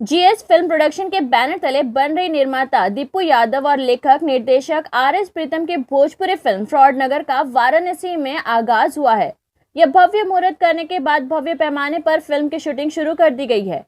GS film production के banner तले बन रही निर्माता दीपू यादव और लेखक निर्देशक आर.एस. प्रीतम की भोजपुरी फिल्म फ्रॉडनगर का वाराणसी में आगाज हुआ है। यह भव्य मुहूर्त करने के बाद भव्य पैमाने पर फिल्म की शूटिंग शुरू कर दी गई है।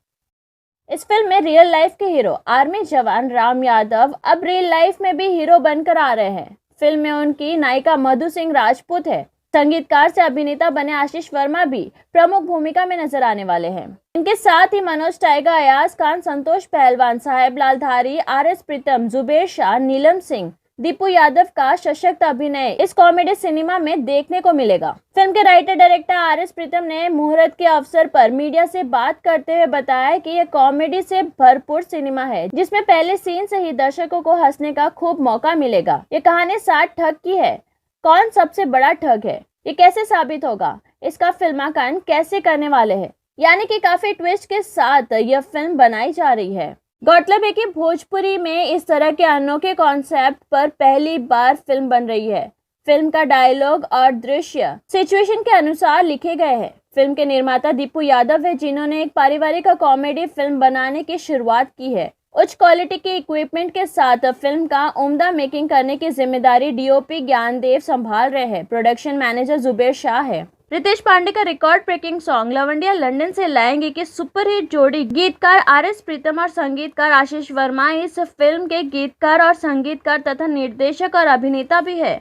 इस फिल्म में रियल लाइफ के हीरो आर्मी जवान राम यादव अब रियल लाइफ में भी हीरो बनकर आ रहे हैं। फिल्म में उनकी नायिका मधु सिंह राजपूत है। संगीतकार से अभिनेता बने आशीष वर्मा भी प्रमुख भूमिका में नजर आने वाले हैं। इनके साथ ही मनोज टाइगर, अयाज खान, संतोष पहलवान, साहेब लालधारी, आर.एस. प्रीतम, जुबेर शाह, नीलम सिंह, दीपू यादव का सशक्त अभिनय इस कॉमेडी सिनेमा में देखने को मिलेगा। फिल्म के राइटर डायरेक्टर आर.एस. प्रीतम ने मुहूर्त के अवसर पर मीडिया से बात करते हुए बताया कि यह कॉमेडी से भरपूर सिनेमा है, जिसमें पहले सीन से ही दर्शकों को हंसने का खूब मौका मिलेगा। ये कहानी 60 ठग की है। कौन सबसे बड़ा ठग है, ये कैसे साबित होगा, इसका फिल्मांकन कैसे करने वाले हैं, यानी कि काफी ट्विस्ट के साथ यह फिल्म बनाई जा रही है। गौरतलब है कि भोजपुरी में इस तरह के अनोखे कॉन्सेप्ट पर पहली बार फिल्म बन रही है। फिल्म का डायलॉग और दृश्य सिचुएशन के अनुसार लिखे गए हैं। फिल्म के निर्माता दीपू यादव है, जिन्होंने एक पारिवारिक कॉमेडी फिल्म बनाने की शुरुआत की है। उच्च क्वालिटी के इक्विपमेंट के साथ फिल्म का उम्दा मेकिंग करने की जिम्मेदारी डीओपी ज्ञानदेव संभाल रहे हैं। प्रोडक्शन मैनेजर जुबेर शाह है। रितेश पांडे का रिकॉर्ड ब्रेकिंग सॉन्ग लवंडिया लंदन से लाएंगे की सुपरहिट जोड़ी गीतकार आर.एस. प्रीतम और संगीतकार आशीष वर्मा इस फिल्म के गीतकार और संगीतकार तथा निर्देशक और अभिनेता भी है।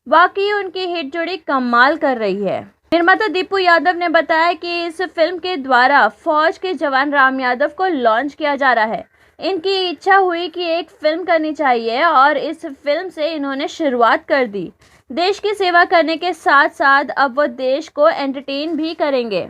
वाकई उनकी हिट जोड़ी कमाल कर रही है। निर्माता दीपू यादव ने बताया कि इस फिल्म के द्वारा फौज के जवान राम यादव को लॉन्च किया जा रहा है। इनकी इच्छा हुई कि एक फिल्म करनी चाहिए और इस फिल्म से इन्होंने शुरुआत कर दी। देश की सेवा करने के साथ साथ अब वो देश को एंटरटेन भी करेंगे।